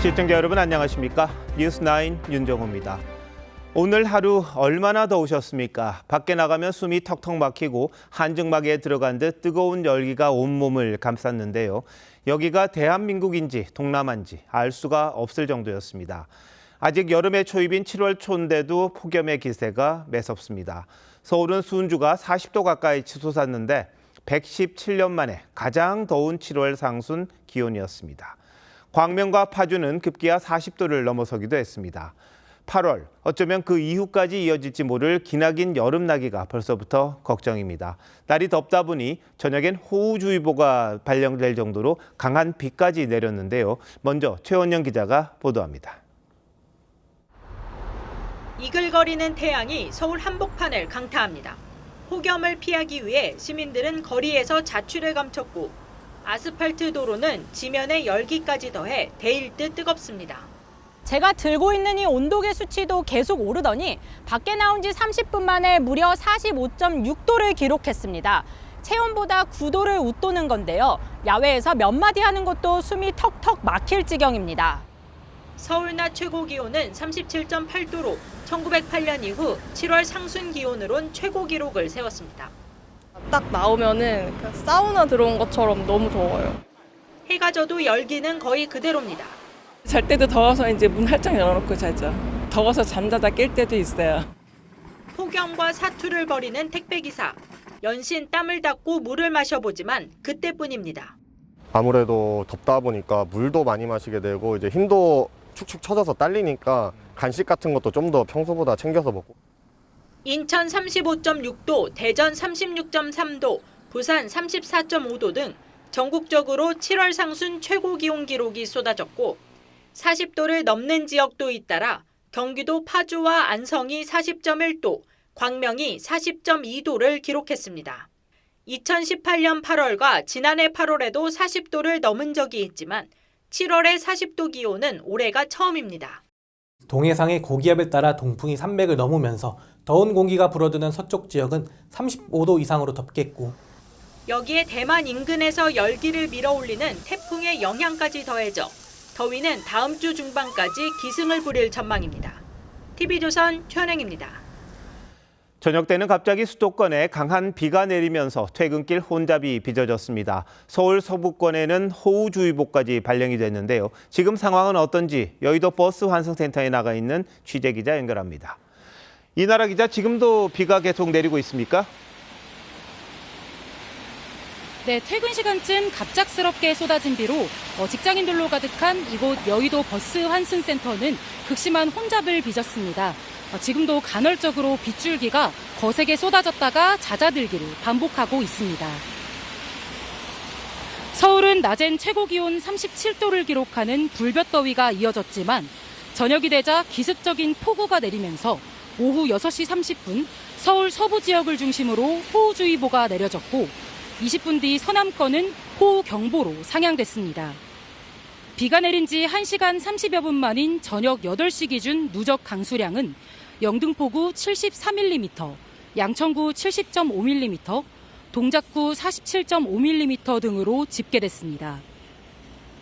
시청자 여러분 안녕하십니까? 뉴스9 윤정호입니다. 오늘 하루 얼마나 더우셨습니까? 밖에 나가면 숨이 턱턱 막히고 한증막에 들어간 듯 뜨거운 열기가 온몸을 감쌌는데요. 여기가 대한민국인지 동남아인지 알 수가 없을 정도였습니다. 아직 여름의 초입인 7월 초인데도 폭염의 기세가 매섭습니다. 서울은 수은주가 40도 가까이 치솟았는데 117년 만에 가장 더운 7월 상순 기온이었습니다. 광명과 파주는 급기야 40도를 넘어서기도 했습니다. 8월, 어쩌면 그 이후까지 이어질지 모를 기나긴 여름나기가 벌써부터 걱정입니다. 날이 덥다 보니 저녁엔 호우주의보가 발령될 정도로 강한 비까지 내렸는데요. 먼저 최원영 기자가 보도합니다. 이글거리는 태양이 서울 한복판을 강타합니다. 폭염을 피하기 위해 시민들은 거리에서 자취를 감췄고 아스팔트 도로는 지면에 열기까지 더해 데일 듯 뜨겁습니다. 제가 들고 있는 이 온도계 수치도 계속 오르더니 밖에 나온 지 30분 만에 무려 45.6도를 기록했습니다. 체온보다 9도를 웃도는 건데요. 야외에서 몇 마디 하는 것도 숨이 턱턱 막힐 지경입니다. 서울 낮 최고 기온은 37.8도로 1908년 이후 7월 상순 기온으론 최고 기록을 세웠습니다. 딱 나오면은 사우나 들어온 것처럼 너무 더워요. 해가 져도 열기는 거의 그대로입니다. 잘 때도 더워서 이제 문 활짝 열어놓고 자죠. 더워서 잠자다 깰 때도 있어요. 폭염과 사투를 벌이는 택배기사. 연신 땀을 닦고 물을 마셔보지만 그때뿐입니다. 아무래도 덥다 보니까 물도 많이 마시게 되고 이제 힘도 축축 처져서 딸리니까 간식 같은 것도 좀 더 평소보다 챙겨서 먹고. 인천 35.6도, 대전 36.3도, 부산 34.5도 등 전국적으로 7월 상순 최고 기온 기록이 쏟아졌고 40도를 넘는 지역도 잇따라 경기도 파주와 안성이 40.1도, 광명이 40.2도를 기록했습니다. 2018년 8월과 지난해 8월에도 40도를 넘은 적이 있지만 7월의 40도 기온은 올해가 처음입니다. 동해상의 고기압에 따라 동풍이 300을 넘으면서 더운 공기가 불어드는 서쪽 지역은 35도 이상으로 덥겠고 여기에 대만 인근에서 열기를 밀어올리는 태풍의 영향까지 더해져 더위는 다음 주 중반까지 기승을 부릴 전망입니다. TV조선 최원영입니다. 저녁 때는 갑자기 수도권에 강한 비가 내리면서 퇴근길 혼잡이 빚어졌습니다. 서울 서부권에는 호우주의보까지 발령이 됐는데요. 지금 상황은 어떤지 여의도 버스 환승센터에 나가 있는 취재기자 연결합니다. 이나라 기자, 지금도 비가 계속 내리고 있습니까? 네, 퇴근 시간쯤 갑작스럽게 쏟아진 비로 직장인들로 가득한 이곳 여의도 버스 환승센터는 극심한 혼잡을 빚었습니다. 지금도 간헐적으로 빗줄기가 거세게 쏟아졌다가 잦아들기를 반복하고 있습니다. 서울은 낮엔 최고 기온 37도를 기록하는 불볕더위가 이어졌지만 저녁이 되자 기습적인 폭우가 내리면서 오후 6시 30분 서울 서부 지역을 중심으로 호우주의보가 내려졌고 20분 뒤 서남권은 호우경보로 상향됐습니다. 비가 내린 지 1시간 30여 분 만인 저녁 8시 기준 누적 강수량은 영등포구 73mm, 양천구 70.5mm, 동작구 47.5mm 등으로 집계됐습니다.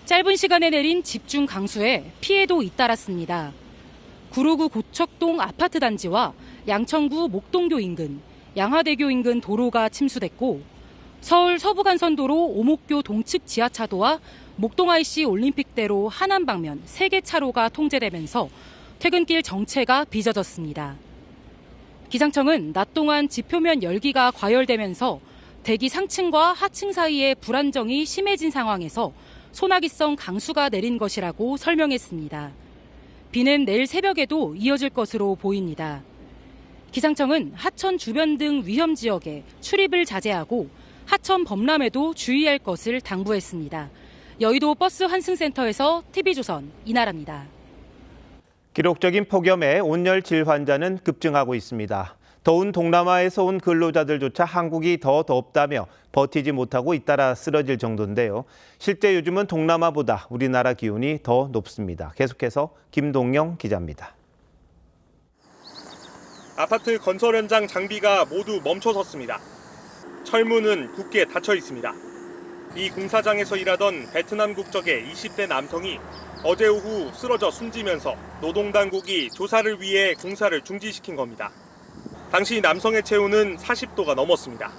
짧은 시간에 내린 집중 강수에 피해도 잇따랐습니다. 구로구 고척동 아파트 단지와 양천구 목동교 인근, 양화대교 인근 도로가 침수됐고 서울 서부간선도로 오목교 동측 지하차도와 목동 IC 올림픽대로 하남 방면 3개 차로가 통제되면서 퇴근길 정체가 빚어졌습니다. 기상청은 낮 동안 지표면 열기가 과열되면서 대기 상층과 하층 사이의 불안정이 심해진 상황에서 소나기성 강수가 내린 것이라고 설명했습니다. 비는 내일 새벽에도 이어질 것으로 보입니다. 기상청은 하천 주변 등 위험 지역에 출입을 자제하고 하천 범람에도 주의할 것을 당부했습니다. 여의도 버스 환승센터에서 TV조선 이나라입니다. 기록적인 폭염에 온열 질환자는 급증하고 있습니다. 더운 동남아에서 온 근로자들조차 한국이 더 덥다며 버티지 못하고 잇따라 쓰러질 정도인데요. 실제 요즘은 동남아보다 우리나라 기온이 더 높습니다. 계속해서 김동영 기자입니다. 아파트 건설 현장 장비가 모두 멈춰섰습니다. 철문은 굳게 닫혀 있습니다. 이 공사장에서 일하던 베트남 국적의 20대 남성이 어제 오후 쓰러져 숨지면서 노동당국이 조사를 위해 공사를 중지시킨 겁니다. 당시 남성의 체온은 40도가 넘었습니다.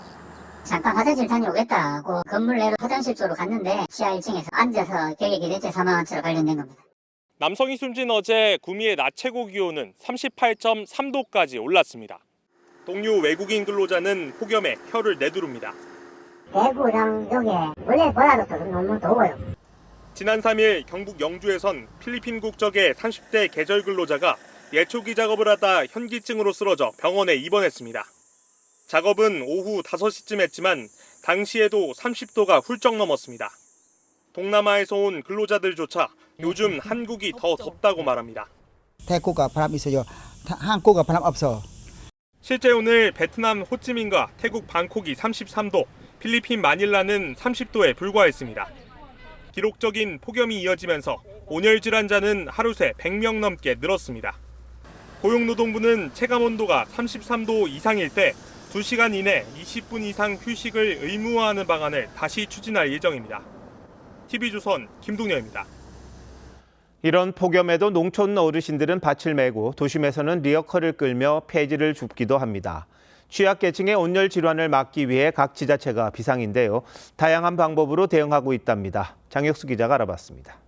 잠깐 화장실 다녀오겠다고 건물 내로 화장실 쪽으로 갔는데 지하 1층에서 앉아서 격액이 대체 사망한 채로 발견된 겁니다. 남성이 숨진 어제 구미의 낮 최고 기온은 38.3도까지 올랐습니다. 동료 외국인 근로자는 폭염에 혀를 내두릅니다. 대구랑 여기에 원래 보다도 너무 더워요. 지난 3일 경북 영주에선 필리핀 국적의 30대 계절 근로자가 예초기 작업을 하다 현기증으로 쓰러져 병원에 입원했습니다. 작업은 오후 5시쯤 했지만 당시에도 30도가 훌쩍 넘었습니다. 동남아에서 온 근로자들조차 요즘 한국이 더 덥다고 말합니다. 태국가 바람 있어요. 한국가 바람 없어. 실제 오늘 베트남 호치민과 태국 방콕이 33도, 필리핀 마닐라는 30도에 불과했습니다. 기록적인 폭염이 이어지면서 온열 질환자는 하루 새 100명 넘게 늘었습니다. 고용노동부는 체감온도가 33도 이상일 때 2시간 이내 20분 이상 휴식을 의무화하는 방안을 다시 추진할 예정입니다. TV조선 김동렬입니다. 이런 폭염에도 농촌 어르신들은 밭을 메고 도심에서는 리어커를 끌며 폐지를 줍기도 합니다. 취약계층의 온열 질환을 막기 위해 각 지자체가 비상인데요. 다양한 방법으로 대응하고 있답니다. 장혁수 기자가 알아봤습니다.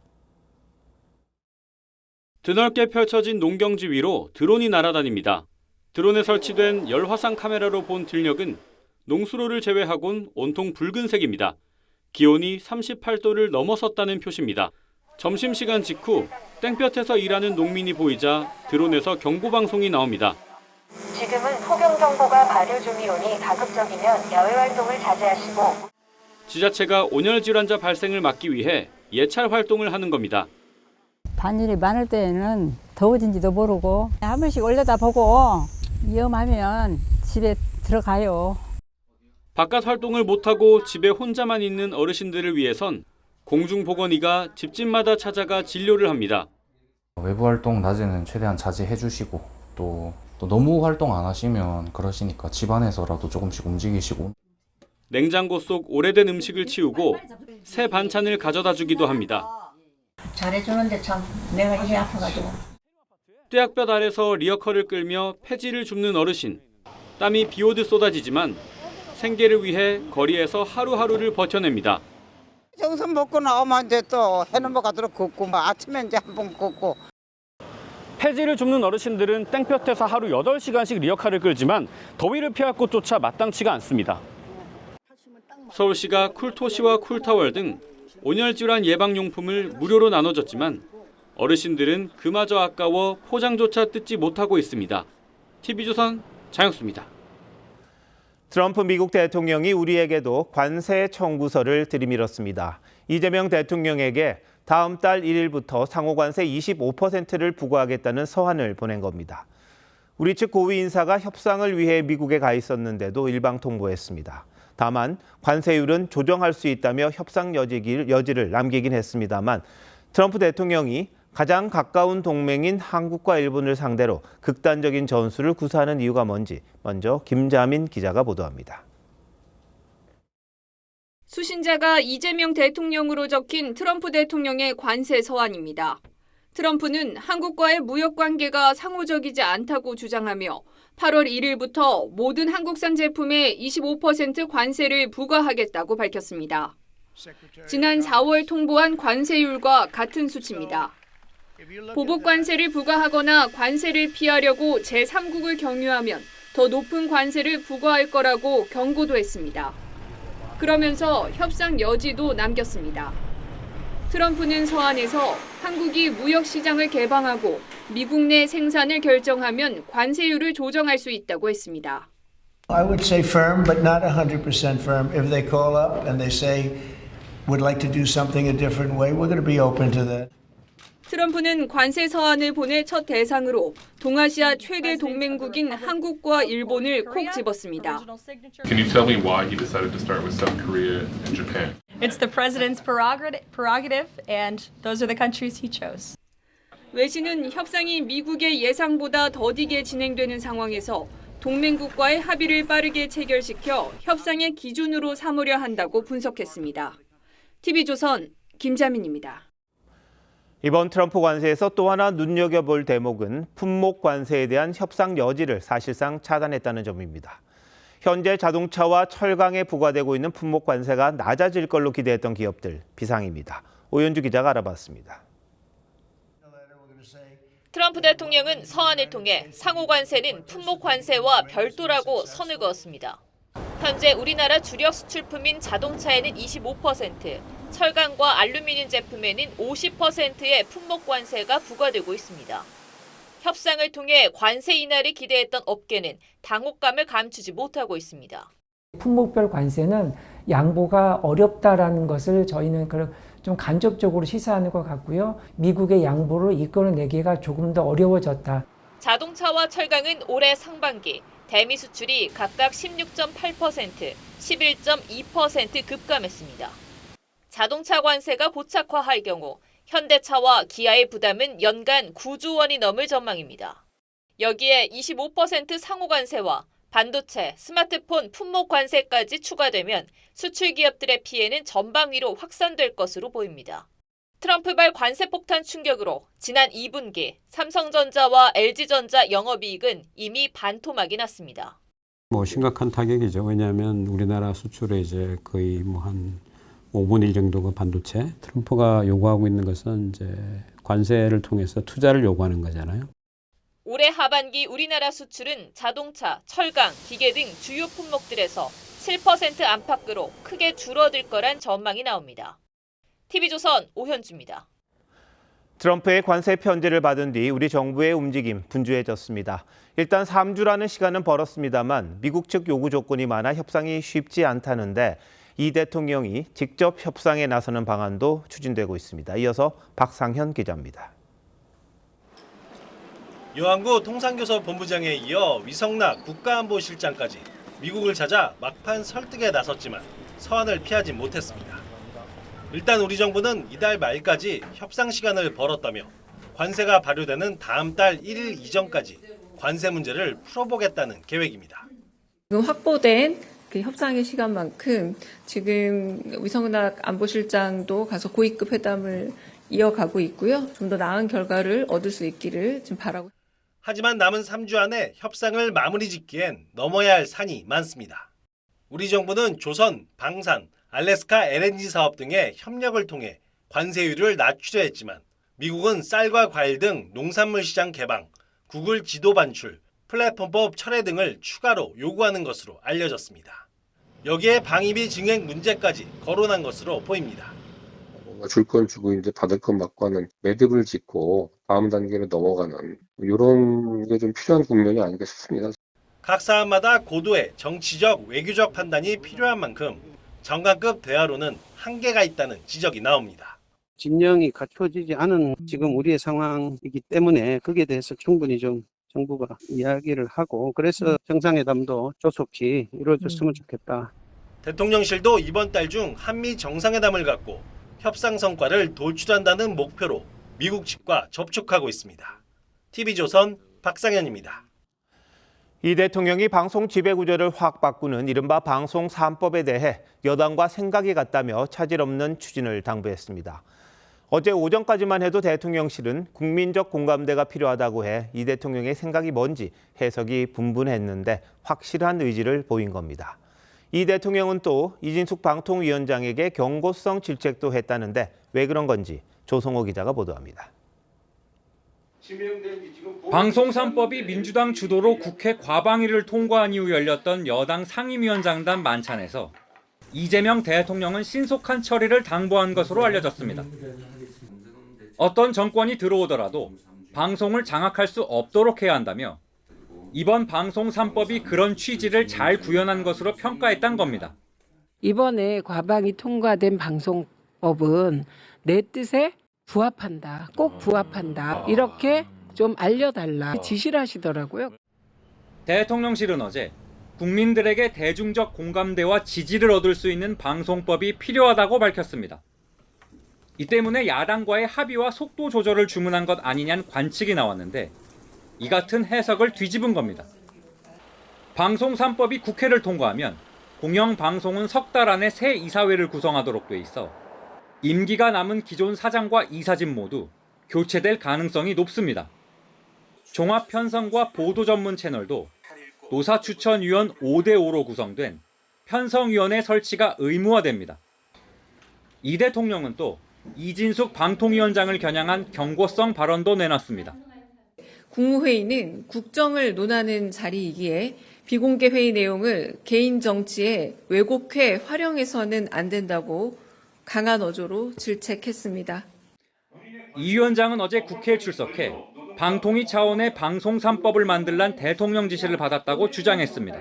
드넓게 펼쳐진 농경지 위로 드론이 날아다닙니다. 드론에 설치된 열화상 카메라로 본 들녘은 농수로를 제외하곤 온통 붉은색입니다. 기온이 38도를 넘어섰다는 표시입니다. 점심시간 직후 땡볕에서 일하는 농민이 보이자 드론에서 경고방송이 나옵니다. 지금은 폭염경보가 발효 중이오니 가급적이면 야외 활동을 자제하시고 지자체가 온열 질환자 발생을 막기 위해 예찰 활동을 하는 겁니다. 반일이 많을 때에는 더워진지도 모르고 한 번씩 올려다보고 위험하면 집에 들어가요. 바깥 활동을 못하고 집에 혼자만 있는 어르신들을 위해선 공중보건의가 집집마다 찾아가 진료를 합니다. 외부 활동 낮에는 최대한 자제해 주시고 또 너무 활동 안 하시면 그러시니까 집안에서라도 조금씩 움직이시고 냉장고 속 오래된 음식을 치우고 새 반찬을 가져다 주기도 합니다. 잘해주는데 참 내가 이게 아파가지고. 떼약볕 아래서 리어커를 끌며 폐지를 줍는 어르신. 땀이 비오듯 쏟아지지만 생계를 위해 거리에서 하루하루를 버텨냅니다. 정선 먹고 나오면 이제 또 해넘어 가도록 걷고 아침에 이제 한번 걷고. 폐지를 줍는 어르신들은 땡볕에서 하루 8시간씩 리어카를 끌지만 더위를 피할 곳조차 마땅치가 않습니다. 서울시가 쿨토시와 쿨타월 등 온열질환 예방용품을 무료로 나눠줬지만 어르신들은 그마저 아까워 포장조차 뜯지 못하고 있습니다. TV조선 장혁수입니다. 트럼프 미국 대통령이 우리에게도 관세 청구서를 들이밀었습니다. 이재명 대통령에게 다음 달 1일부터 상호관세 25%를 부과하겠다는 서한을 보낸 겁니다. 우리 측 고위 인사가 협상을 위해 미국에 가 있었는데도 일방통보했습니다. 다만 관세율은 조정할 수 있다며 협상 여지를 남기긴 했습니다만 트럼프 대통령이 가장 가까운 동맹인 한국과 일본을 상대로 극단적인 전술을 구사하는 이유가 뭔지 먼저 김자민 기자가 보도합니다. 수신자가 이재명 대통령으로 적힌 트럼프 대통령의 관세 서한입니다. 트럼프는 한국과의 무역 관계가 상호적이지 않다고 주장하며 8월 1일부터 모든 한국산 제품에 25% 관세를 부과하겠다고 밝혔습니다. 지난 4월 통보한 관세율과 같은 수치입니다. 보복 관세를 부과하거나 관세를 피하려고 제3국을 경유하면 더 높은 관세를 부과할 거라고 경고도 했습니다. 그러면서 협상 여지도 남겼습니다. 트럼프는 서한에서 한국이 무역 시장을 개방하고 미국 내 생산을 결정하면 관세율을 조정할 수 있다고 했습니다. I would say firm, but not 100% firm. If they call up and they say would like to do something a different way, we're going to be open to that. 트럼프는 관세 서한을 보낼 첫 대상으로 동아시아 최대 동맹국인 한국과 일본을 콕 집었습니다. Can you tell me why he decided to start with South Korea and Japan? It's the president's prerogative, and those are the countries he chose. 외신은 협상이 미국의 예상보다 더디게 진행되는 상황에서 동맹국과의 합의를 빠르게 체결시켜 협상의 기준으로 삼으려 한다고 분석했습니다. TV조선 김자민입니다. 이번 트럼프 관세에서 또 하나 눈여겨볼 대목은 품목 관세에 대한 협상 여지를 사실상 차단했다는 점입니다. 현재 자동차와 철강에 부과되고 있는 품목 관세가 낮아질 걸로 기대했던 기업들 비상입니다. 오현주 기자가 알아봤습니다. 트럼프 대통령은 서한을 통해 상호 관세는 품목 관세와 별도라고 선을 그었습니다. 현재 우리나라 주력 수출품인 자동차에는 25%, 철강과 알루미늄 제품에는 50%의 품목 관세가 부과되고 있습니다. 협상을 통해 관세 인하를 기대했던 업계는 당혹감을 감추지 못하고 있습니다. 품목별 관세는 양보가 어렵다라는 것을 저희는 좀 간접적으로 시사하는 것 같고요. 미국의 양보를 이끌어내기가 조금 더 어려워졌다. 자동차와 철강은 올해 상반기 대미 수출이 각각 16.8%, 11.2% 급감했습니다. 자동차 관세가 고착화할 경우 현대차와 기아의 부담은 연간 9조 원이 넘을 전망입니다. 여기에 25% 상호 관세와 반도체, 스마트폰 품목 관세까지 추가되면 수출 기업들의 피해는 전방위로 확산될 것으로 보입니다. 트럼프발 관세 폭탄 충격으로 지난 2분기 삼성전자와 LG전자 영업이익은 이미 반토막이 났습니다. 심각한 타격이죠. 왜냐하면 우리나라 수출의 이제 거의 한 5분의 1 정도가 반도체. 트럼프가 요구하고 있는 것은 이제 관세를 통해서 투자를 요구하는 거잖아요. 올해 하반기 우리나라 수출은 자동차, 철강, 기계 등 주요 품목들에서 7% 안팎으로 크게 줄어들 거란 전망이 나옵니다. TV조선 오현주입니다. 트럼프의 관세 편지를 받은 뒤 우리 정부의 움직임 분주해졌습니다. 일단 3주라는 시간은 벌었습니다만 미국 측 요구 조건이 많아 협상이 쉽지 않다는데 이 대통령이 직접 협상에 나서는 방안도 추진되고 있습니다. 이어서 박상현 기자입니다. 요한구 통상교섭 본부장에 이어 위성락 국가안보실장까지 미국을 찾아 막판 설득에 나섰지만 서한을 피하지 못했습니다. 일단 우리 정부는 이달 말까지 협상 시간을 벌었다며 관세가 발효되는 다음 달 1일 이전까지 관세 문제를 풀어보겠다는 계획입니다. 확보된 협상의 시간만큼 지금 위성락 안보실장도 가서 고위급 회담을 이어가고 있고요. 좀 더 나은 결과를 얻을 수 있기를 지금 바라고. 하지만 남은 3주 안에 협상을 마무리 짓기엔 넘어야 할 산이 많습니다. 우리 정부는 조선, 방산, 알래스카 LNG 사업 등의 협력을 통해 관세율을 낮추려 했지만 미국은 쌀과 과일 등 농산물 시장 개방, 구글 지도 반출, 플랫폼법 철회 등을 추가로 요구하는 것으로 알려졌습니다. 여기에 방위비 증액 문제까지 거론한 것으로 보입니다. 줄 건 주고 이제 받을 건 받고 하는 매듭을 짓고 다음 단계로 넘어가는 이런 게 좀 필요한 국면이 아닌가 싶습니다. 각 사안마다 고도의 정치적, 외교적 판단이 필요한 만큼 정강급 대화로는 한계가 있다는 지적이 나옵니다. 진영이 갖춰지지 않은 지금 우리의 상황이기 때문에 거기에 대해서 충분히 좀 정부가 이야기를 하고 그래서 정상회담도 조속히 이루어졌으면 좋겠다. 대통령실도 이번 달 중 한미 정상회담을 갖고 협상 성과를 도출한다는 목표로 미국 측과 접촉하고 있습니다. TV조선 박상현입니다. 이 대통령이 방송 지배구조를 확 바꾸는 이른바 방송 3법에 대해 여당과 생각이 같다며 차질 없는 추진을 당부했습니다. 어제 오전까지만 해도 대통령실은 국민적 공감대가 필요하다고 해 이 대통령의 생각이 뭔지 해석이 분분했는데 확실한 의지를 보인 겁니다. 이 대통령은 또 이진숙 방통위원장에게 경고성 질책도 했다는데 왜 그런 건지 조성호 기자가 보도합니다. 방송 3법이 민주당 주도로 국회 과방위를 통과한 이후 열렸던 여당 상임위원장단 만찬에서 이재명 대통령은 신속한 처리를 당부한 것으로 알려졌습니다. 어떤 정권이 들어오더라도 방송을 장악할 수 없도록 해야 한다며 이번 방송 3법이 그런 취지를 잘 구현한 것으로 평가했단 겁니다. 이번에 과방위 통과된 방송법은 내 뜻에 부합한다. 꼭 부합한다. 이렇게 좀 알려달라 지시를 하시더라고요. 대통령실은 어제 국민들에게 대중적 공감대와 지지를 얻을 수 있는 방송법이 필요하다고 밝혔습니다. 이 때문에 야당과의 합의와 속도 조절을 주문한 것 아니냐는 관측이 나왔는데 이 같은 해석을 뒤집은 겁니다. 방송 3법이 국회를 통과하면 공영방송은 석 달 안에 새 이사회를 구성하도록 돼 있어 임기가 남은 기존 사장과 이사진 모두 교체될 가능성이 높습니다. 종합 편성과 보도 전문 채널도 노사추천위원 5대5로 구성된 편성위원회 설치가 의무화됩니다. 이 대통령은 또 이진숙 방통위원장을 겨냥한 경고성 발언도 내놨습니다. 국무회의는 국정을 논하는 자리이기에 비공개 회의 내용을 개인 정치에 왜곡해 활용해서는 안 된다고 강한 어조로 질책했습니다. 이 위원장은 어제 국회에 출석해 방통위 차원의 방송 3법을 만들란 대통령 지시를 받았다고 주장했습니다.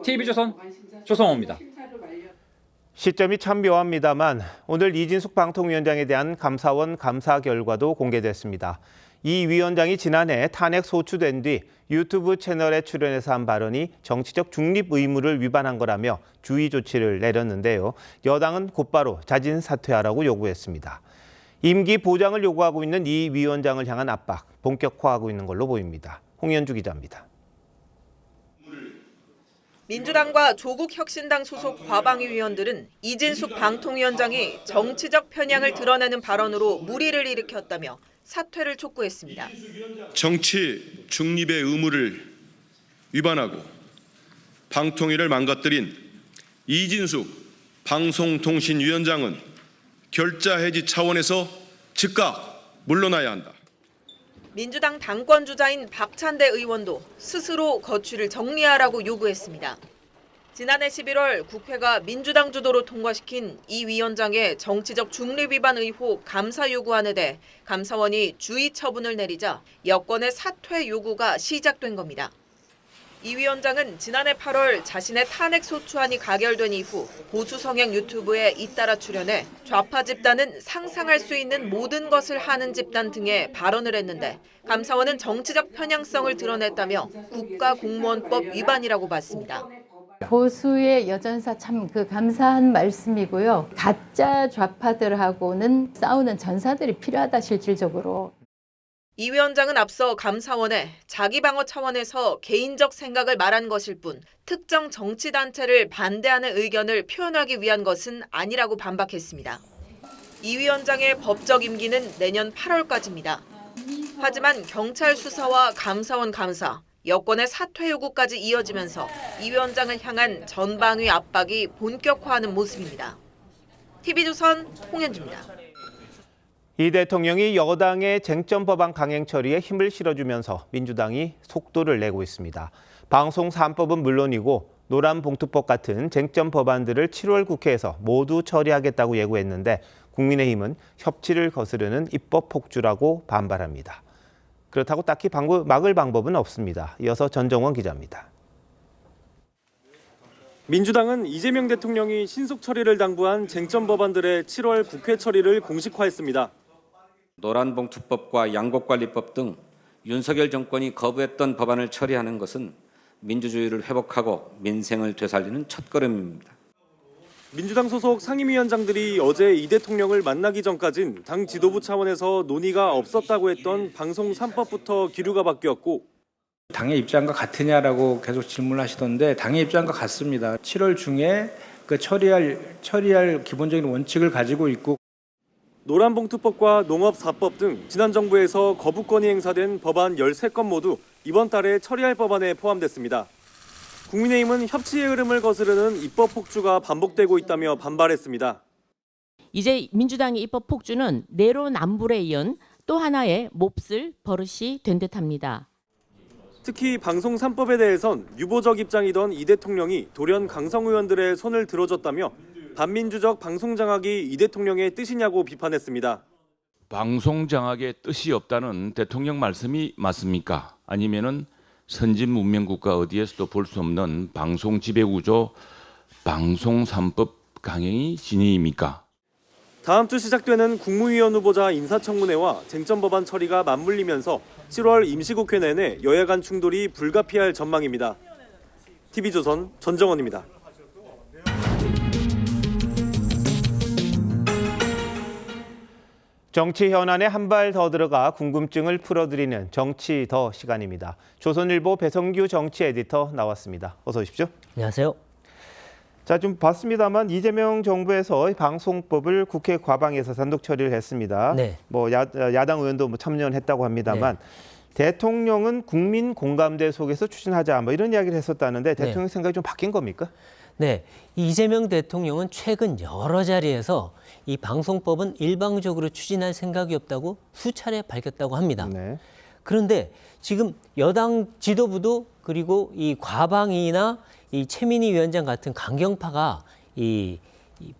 TV조선 조성호입니다. 시점이 참 묘합니다만 오늘 이진숙 방통위원장에 대한 감사원 감사 결과도 공개됐습니다. 이 위원장이 지난해 탄핵 소추된 뒤 유튜브 채널에 출연해서 한 발언이 정치적 중립 의무를 위반한 거라며 주의 조치를 내렸는데요. 여당은 곧바로 자진 사퇴하라고 요구했습니다. 임기 보장을 요구하고 있는 이 위원장을 향한 압박 본격화하고 있는 걸로 보입니다. 홍현주 기자입니다. 민주당과 조국혁신당 소속 과방위 위원들은 이진숙 방통위원장이 정치적 편향을 드러내는 발언으로 물의를 일으켰다며 사퇴를 촉구했습니다. 정치 중립의 의무를 위반하고 방통위를 망가뜨린 이진숙 방송통신위원장은 결자 해지 차원에서 즉각 물러나야 한다. 민주당 당권 주자인 박찬대 의원도 스스로 거취를 정리하라고 요구했습니다. 지난해 11월 국회가 민주당 주도로 통과시킨 이 위원장의 정치적 중립 위반 의혹 감사 요구안에 대해 감사원이 주의 처분을 내리자 여권의 사퇴 요구가 시작된 겁니다. 이 위원장은 지난해 8월 자신의 탄핵 소추안이 가결된 이후 보수 성향 유튜브에 잇따라 출연해 좌파 집단은 상상할 수 있는 모든 것을 하는 집단 등의 발언을 했는데 감사원은 정치적 편향성을 드러냈다며 국가공무원법 위반이라고 봤습니다. 보수의 여전사 참 감사한 말씀이고요. 가짜 좌파들하고는 싸우는 전사들이 필요하다 실질적으로. 이 위원장은 앞서 감사원에 자기 방어 차원에서 개인적 생각을 말한 것일 뿐 특정 정치단체를 반대하는 의견을 표현하기 위한 것은 아니라고 반박했습니다. 이 위원장의 법적 임기는 내년 8월까지입니다. 하지만 경찰 수사와 감사원 감사, 여권의 사퇴 요구까지 이어지면서 이 위원장을 향한 전방위 압박이 본격화하는 모습입니다. TV조선 홍현주입니다. 이 대통령이 여당의 쟁점 법안 강행 처리에 힘을 실어주면서 민주당이 속도를 내고 있습니다. 방송 3법은 물론이고 노란봉투법 같은 쟁점 법안들을 7월 국회에서 모두 처리하겠다고 예고했는데 국민의힘은 협치를 거스르는 입법 폭주라고 반발합니다. 그렇다고 딱히 막을 방법은 없습니다. 이어서 전정원 기자입니다. 민주당은 이재명 대통령이 신속 처리를 당부한 쟁점 법안들의 7월 국회 처리를 공식화했습니다. 노란봉투법과 양곡관리법 등 윤석열 정권이 거부했던 법안을 처리하는 것은 민주주의를 회복하고 민생을 되살리는 첫걸음입니다. 민주당 소속 상임위원장들이 어제 이 대통령을 만나기 전까진 당 지도부 차원에서 논의가 없었다고 했던 방송 3법부터 기류가 바뀌었고 당의 입장과 같으냐라고 계속 질문하시던데 당의 입장과 같습니다. 7월 중에 처리할 기본적인 원칙을 가지고 있고 노란봉투법과 농업 4법 등 지난 정부에서 거부권이 행사된 법안 13건 모두 이번 달에 처리할 법안에 포함됐습니다. 국민의힘은 협치의 흐름을 거스르는 입법 폭주가 반복되고 있다며 반발했습니다. 이제 민주당의 입법 폭주는 내로남불에 이은 또 하나의 몹쓸 버릇이 된 듯합니다. 특히 방송 3법에 대해선 유보적 입장이던 이 대통령이 돌연 강성 의원들의 손을 들어줬다며 반민주적 방송 장악이 이 대통령의 뜻이냐고 비판했습니다. 방송 장악의 뜻이 없다는 대통령 말씀이 맞습니까? 아니면은 선진 문명 국가 어디에서도 볼 수 없는 방송 지배 구조, 방송 3법 강행이 진위입니까? 다음 주 시작되는 국무위원 후보자 인사청문회와 쟁점 법안 처리가 맞물리면서 7월 임시국회 내내 여야 간 충돌이 불가피할 전망입니다. TV조선 전정원입니다. 정치 현안에 한 발 더 들어가 궁금증을 풀어드리는 정치 더 시간입니다. 조선일보 배성규 정치 에디터 나왔습니다. 어서 오십시오. 안녕하세요. 자, 좀 봤습니다만 이재명 정부에서 방송법을 국회 과방에서 단독 처리를 했습니다. 네. 뭐 야당 의원도 뭐 참여했다고 합니다만 대통령은 국민 공감대 속에서 추진하자 뭐 이런 이야기를 했었다는데 대통령 생각이 좀 바뀐 겁니까? 네, 이재명 대통령은 최근 여러 자리에서 이 방송법은 일방적으로 추진할 생각이 없다고 수차례 밝혔다고 합니다. 그런데 지금 여당 지도부도 그리고 이 과방이나 이 최민희 위원장 같은 강경파가 이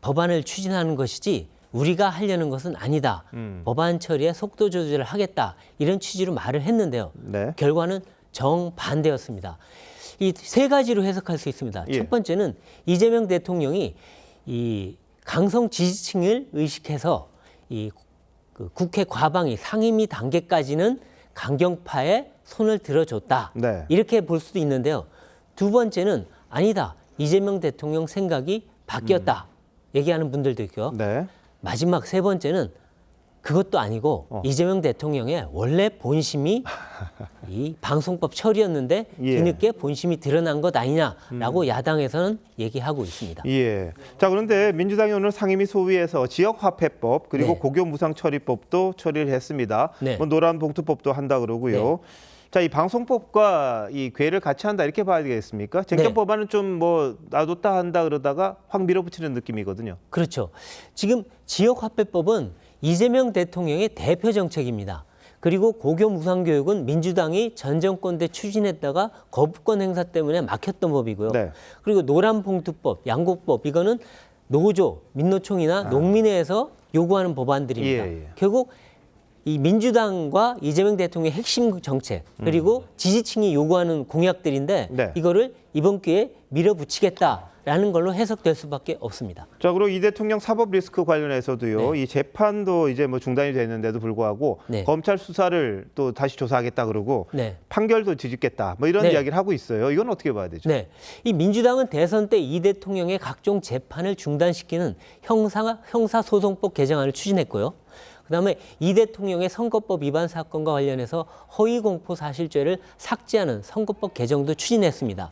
법안을 추진하는 것이지 우리가 하려는 것은 아니다. 법안 처리에 속도 조절을 하겠다. 이런 취지로 말을 했는데요. 결과는 정반대였습니다. 이 세 가지로 해석할 수 있습니다. 첫 번째는 이재명 대통령이 이 강성 지지층을 의식해서 이 국회 과방위 상임위 단계까지는 강경파에 손을 들어줬다. 이렇게 볼 수도 있는데요. 두 번째는 아니다. 이재명 대통령 생각이 바뀌었다. 얘기하는 분들도 있고요. 마지막 세 번째는 그것도 아니고 이재명 대통령의 원래 본심이 이 방송법 처리였는데 뒤늦게 본심이 드러난 것 아니냐라고 야당에서는 얘기하고 있습니다. 자, 그런데 민주당이 오늘 상임위 소위에서 지역화폐법 그리고 고교무상처리법도 처리를 했습니다. 뭐 노란봉투법도 한다 그러고요. 자, 이 방송법과 이 궤를 같이 한다 이렇게 봐야 되겠습니까? 쟁점 법안은 좀 뭐 놔뒀다 한다 그러다가 확 밀어붙이는 느낌이거든요. 그렇죠. 지금 지역화폐법은 이재명 대통령의 대표 정책입니다. 그리고 고교무상교육은 민주당이 전 정권 때 추진했다가 거부권 행사 때문에 막혔던 법이고요. 그리고 노란봉투법, 양곡법 이거는 노조, 민노총이나 농민회에서 요구하는 법안들입니다. 결국 이 민주당과 이재명 대통령의 핵심 정책 그리고 지지층이 요구하는 공약들인데 이거를 이번 기회에 밀어붙이겠다라는 걸로 해석될 수밖에 없습니다. 자, 그리고 이 대통령 사법 리스크 관련해서도요. 이 재판도 이제 뭐 중단이 됐는데도 불구하고 검찰 수사를 또 다시 조사하겠다 그러고 판결도 뒤집겠다 뭐 이런 이야기를 하고 있어요. 이건 어떻게 봐야 되죠? 이 민주당은 대선 때 이 대통령의 각종 재판을 중단시키는 형사소송법 개정안을 추진했고요. 그다음에 이 대통령의 선거법 위반 사건과 관련해서 허위공포 사실죄를 삭제하는 선거법 개정도 추진했습니다.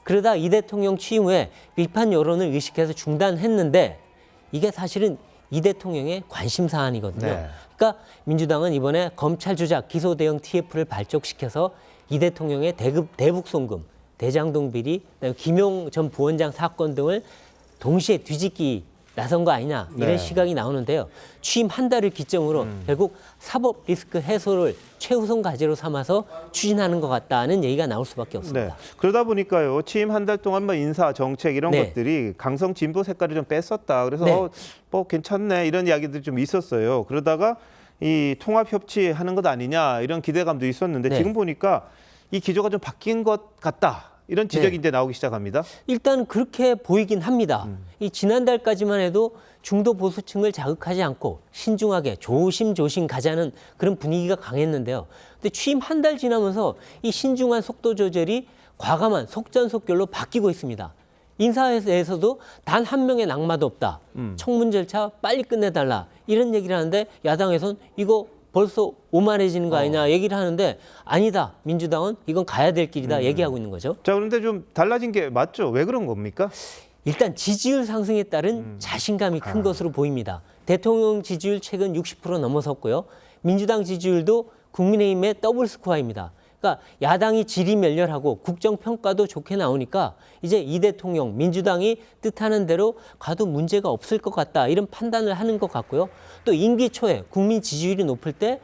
그러다 이 대통령 취임 후에 비판 여론을 의식해서 중단했는데 이게 사실은 이 대통령의 관심 사안이거든요. 그러니까 민주당은 이번에 검찰 조작 기소 대응 TF를 발족시켜서 이 대통령의 대북 송금, 대장동 비리, 김용 전 부원장 사건 등을 동시에 뒤집기 나선 거 아니냐 이런 시각이 나오는데요. 취임 한 달을 기점으로 결국 사법 리스크 해소를 최우선 과제로 삼아서 추진하는 것 같다는 얘기가 나올 수밖에 없습니다. 그러다 보니까요. 취임 한 달 동안 뭐 인사, 정책 이런 것들이 강성 진보 색깔을 좀 뺐었다. 그래서 뭐 괜찮네 이런 이야기들이 좀 있었어요. 그러다가 이 통합 협치하는 것 아니냐 이런 기대감도 있었는데 지금 보니까 이 기조가 좀 바뀐 것 같다. 이런 지적이 이제 나오기 시작합니다. 일단 그렇게 보이긴 합니다. 이 지난달까지만 해도 중도 보수층을 자극하지 않고 신중하게 조심조심 가자는 그런 분위기가 강했는데요. 근데 취임 한 달 지나면서 이 신중한 속도 조절이 과감한 속전속결로 바뀌고 있습니다. 인사에서도 단 한 명의 낙마도 없다. 청문 절차 빨리 끝내달라. 이런 얘기를 하는데 야당에서는 이거 벌써 오만해지는 거 아니냐 얘기를 하는데 아니다. 민주당은 이건 가야 될 길이다 얘기하고 있는 거죠. 자, 그런데 좀 달라진 게 맞죠? 왜 그런 겁니까? 일단 지지율 상승에 따른 자신감이 큰 것으로 보입니다. 대통령 지지율 최근 60% 넘어섰고요. 민주당 지지율도 국민의힘의 더블 스코어입니다. 그러니까 야당이 질이 멸렬하고 국정평가도 좋게 나오니까 이제 이 대통령 민주당이 뜻하는 대로 가도 문제가 없을 것 같다 이런 판단을 하는 것 같고요. 또 임기 초에 국민 지지율이 높을 때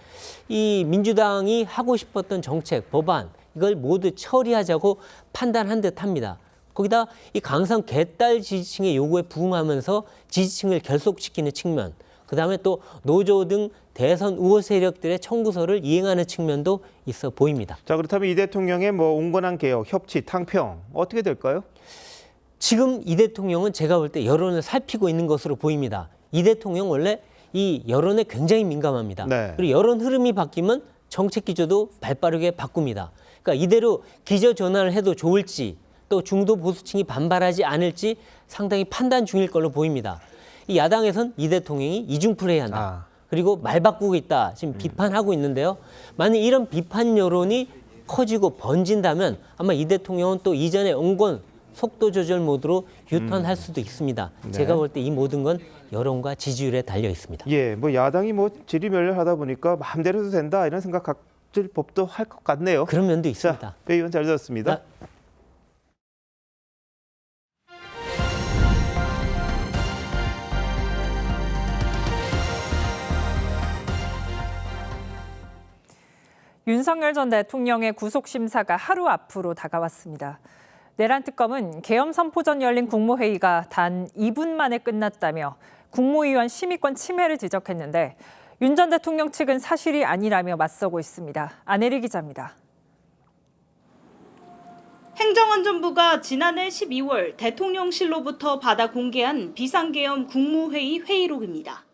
이 민주당이 하고 싶었던 정책, 법안 이걸 모두 처리하자고 판단한 듯합니다. 거기다 이 강성 개딸 지지층의 요구에 부응하면서 지지층을 결속시키는 측면, 그다음에 또 노조 등 대선 우호 세력들의 청구서를 이행하는 측면도 있어 보입니다. 자, 그렇다면 이 대통령의 뭐 온건한 개혁, 협치, 탕평 어떻게 될까요? 지금 이 대통령은 제가 볼 때 여론을 살피고 있는 것으로 보입니다. 이 대통령 원래 이 여론에 굉장히 민감합니다. 그리고 여론 흐름이 바뀌면 정책 기조도 발빠르게 바꿉니다. 그러니까 이대로 기조 전환을 해도 좋을지 또 중도 보수층이 반발하지 않을지 상당히 판단 중일 걸로 보입니다. 이 야당에선 이 대통령이 이중 플레이한다. 그리고 말 바꾸고 있다. 지금 비판하고 있는데요. 만약 이런 비판 여론이 커지고 번진다면 아마 이 대통령은 또 이전에 온건 속도 조절 모드로 유턴할 수도 있습니다. 네. 제가 볼 때 이 모든 건 여론과 지지율에 달려 있습니다. 예, 뭐 야당이 뭐 질의멸렬하다 보니까 마음대로 해도 된다 이런 생각 가질 법도 할 것 같네요. 그런 면도 있습니다. 자, 배 의원 잘 들었습니다. 윤석열 전 대통령의 구속심사가 하루 앞으로 다가왔습니다. 내란 특검은 계엄 선포 전 열린 국무회의가 단 2분 만에 끝났다며 국무위원 심의권 침해를 지적했는데 윤 전 대통령 측은 사실이 아니라며 맞서고 있습니다. 안혜리 기자입니다. 행정안전부가 지난해 12월 대통령실로부터 받아 공개한 비상계엄 국무회의 회의록입니다.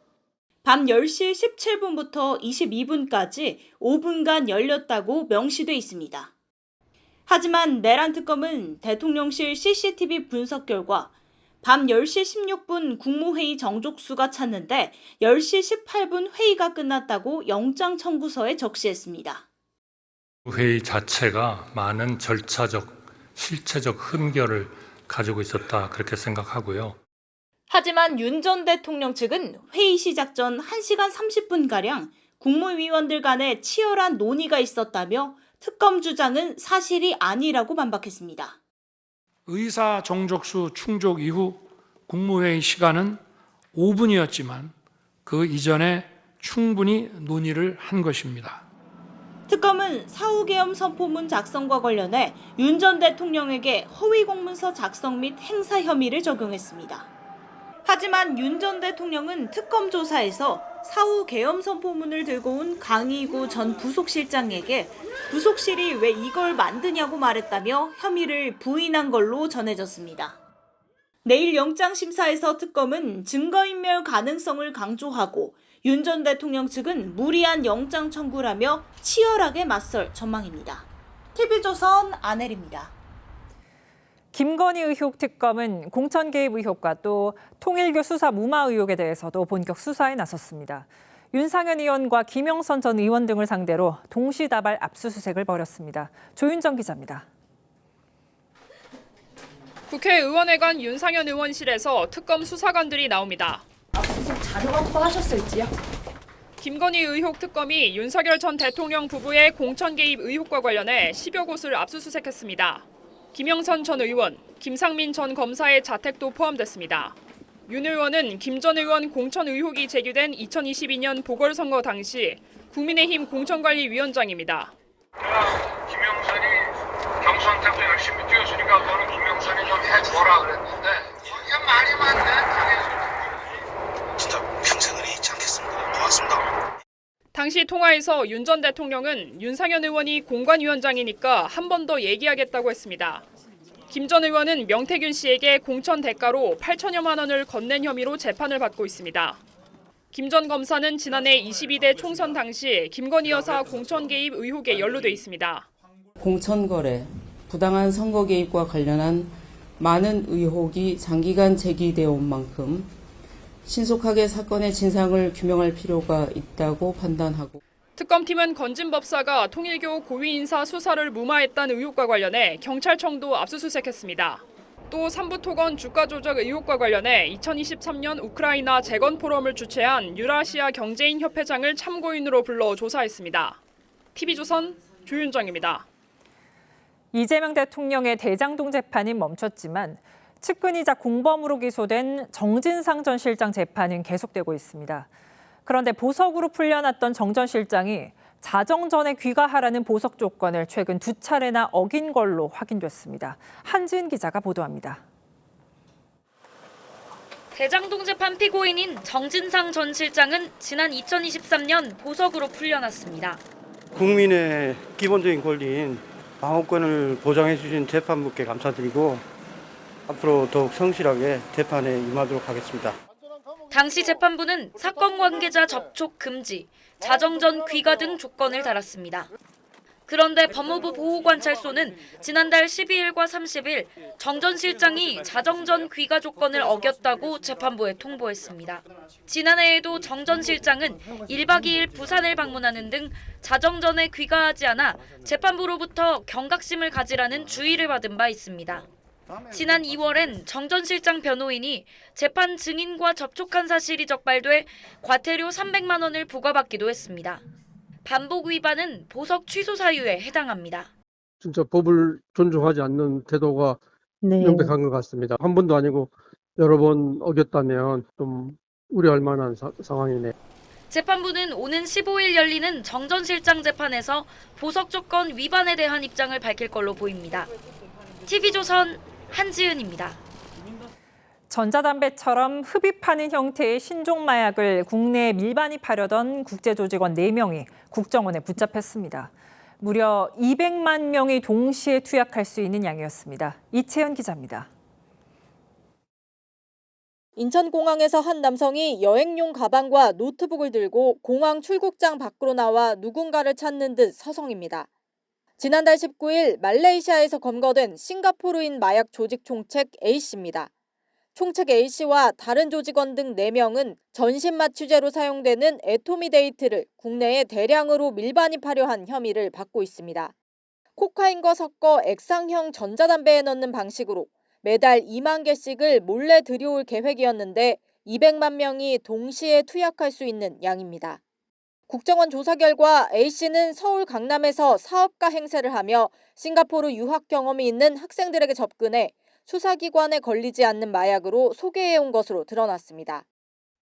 밤 10시 17분부터 22분까지 5분간 열렸다고 명시돼 있습니다. 하지만 내란 특검은 대통령실 CCTV 분석 결과 밤 10시 16분 국무회의 정족수가 찼는데 10시 18분 회의가 끝났다고 영장 청구서에 적시했습니다. 회의 자체가 많은 절차적, 실체적 흠결을 가지고 있었다 그렇게 생각하고요. 하지만 윤 전 대통령 측은 회의 시작 전 1시간 30분가량 국무위원들 간에 치열한 논의가 있었다며 특검 주장은 사실이 아니라고 반박했습니다. 의사 정족수 충족 이후 국무회의 시간은 5분이었지만 그 이전에 충분히 논의를 한 것입니다. 특검은 사후계엄 선포문 작성과 관련해 윤 전 대통령에게 허위 공문서 작성 및 행사 혐의를 적용했습니다. 하지만 윤 전 대통령은 특검 조사에서 사후 계엄 선포문을 들고 온 강의구 전 부속실장에게 부속실이 왜 이걸 만드냐고 말했다며 혐의를 부인한 걸로 전해졌습니다. 내일 영장심사에서 특검은 증거인멸 가능성을 강조하고 윤 전 대통령 측은 무리한 영장 청구라며 치열하게 맞설 전망입니다. TV조선 안혜리입니다. 김건희 의혹 특검은 공천 개입 의혹과 또 통일교 수사 무마 의혹에 대해서도 본격 수사에 나섰습니다. 윤상현 의원과 김영선 전 의원 등을 상대로 동시다발 압수수색을 벌였습니다. 조윤정 기자입니다. 국회의원회관 윤상현 의원실에서 특검 수사관들이 나옵니다. 압수수색 자료 확보하셨을지요? 김건희 의혹 특검이 윤석열 전 대통령 부부의 공천 개입 의혹과 관련해 10여 곳을 압수수색했습니다. 김영선 전 의원, 김상민 전 검사의 자택도 포함됐습니다. 윤 의원은 김 전 의원 공천 의혹이 제기된 2022년 보궐선거 당시 국민의힘 공천관리위원장입니다. 김영선이 경선때부터 열심히 뛰었으니까 너는 김영선이 좀 해줘라 그랬는데 거기가 말이 많네. 진짜 평생을 잊지 않겠습니다. 고맙습니다. 당시 통화에서 윤 전 대통령은 윤상현 의원이 공관위원장이니까 한 번 더 얘기하겠다고 했습니다. 김 전 의원은 명태균 씨에게 공천 대가로 8천여만 원을 건넨 혐의로 재판을 받고 있습니다. 김 전 검사는 지난해 22대 총선 당시 김건희 여사 공천 개입 의혹에 연루돼 있습니다. 공천 거래, 부당한 선거 개입과 관련한 많은 의혹이 장기간 제기되어 온 만큼 신속하게 사건의 진상을 규명할 필요가 있다고 판단하고 특검팀은 건진 법사가 통일교 고위 인사 수사를 무마했다는 의혹과 관련해 경찰청도 압수수색했습니다. 또 삼부토건 주가 조작 의혹과 관련해 2023년 우크라이나 재건 포럼을 주최한 유라시아 경제인 협회장을 참고인으로 불러 조사했습니다. TV조선 조윤정입니다. 이재명 대통령의 대장동 재판이 멈췄지만 측근이자 공범으로 기소된 정진상 전 실장 재판은 계속되고 있습니다. 그런데 보석으로 풀려났던 정 전 실장이 자정전에 귀가하라는 보석 조건을 최근 2차례나 어긴 걸로 확인됐습니다. 한지은 기자가 보도합니다. 대장동 재판 피고인인 정진상 전 실장은 지난 2023년 보석으로 풀려났습니다. 국민의 기본적인 권리인 방어권을 보장해 주신 재판부께 감사드리고 앞으로 더욱 성실하게 재판에 임하도록 하겠습니다. 당시 재판부는 사건 관계자 접촉 금지, 자정전 귀가 등 조건을 달았습니다. 그런데 법무부 보호관찰소는 지난달 12일과 30일 정 전 실장이 자정전 귀가 조건을 어겼다고 재판부에 통보했습니다. 지난해에도 정 전 실장은 1박 2일 부산을 방문하는 등 자정전에 귀가하지 않아 재판부로부터 경각심을 가지라는 주의를 받은 바 있습니다. 지난 2월엔 정 전 실장 변호인이 재판 증인과 접촉한 사실이 적발돼 과태료 300만 원을 부과받기도 했습니다. 반복 위반은 보석 취소 사유에 해당합니다. 진짜 법을 존중하지 않는 태도가 명백한 것 같습니다. 한 번도 아니고 여러 번 어겼다면 좀 우려할 만한 상황이네요. 재판부는 오는 15일 열리는 정 전 실장 재판에서 보석 조건 위반에 대한 입장을 밝힐 걸로 보입니다. TV조선 한지은입니다. 전자담배처럼 흡입하는 형태의 신종 마약을 국내에 밀반입하려던 국제조직원 4명이 국정원에 붙잡혔습니다. 무려 200만 명이 동시에 투약할 수 있는 양이었습니다. 이채연 기자입니다. 인천공항에서 한 남성이 여행용 가방과 노트북을 들고 공항 출국장 밖으로 나와 누군가를 찾는 듯 서성입니다. 지난달 19일 말레이시아에서 검거된 싱가포르인 마약 조직 총책 A씨입니다. 총책 A씨와 다른 조직원 등 4명은 전신맛 취재로 사용되는 에토미데이트를 국내에 대량으로 밀반입하려 한 혐의를 받고 있습니다. 코카인과 섞어 액상형 전자담배에 넣는 방식으로 매달 2만 개씩을 몰래 들여올 계획이었는데 200만 명이 동시에 투약할 수 있는 양입니다. 국정원 조사 결과 A씨는 서울 강남에서 사업가 행세를 하며 싱가포르 유학 경험이 있는 학생들에게 접근해 수사기관에 걸리지 않는 마약으로 소개해온 것으로 드러났습니다.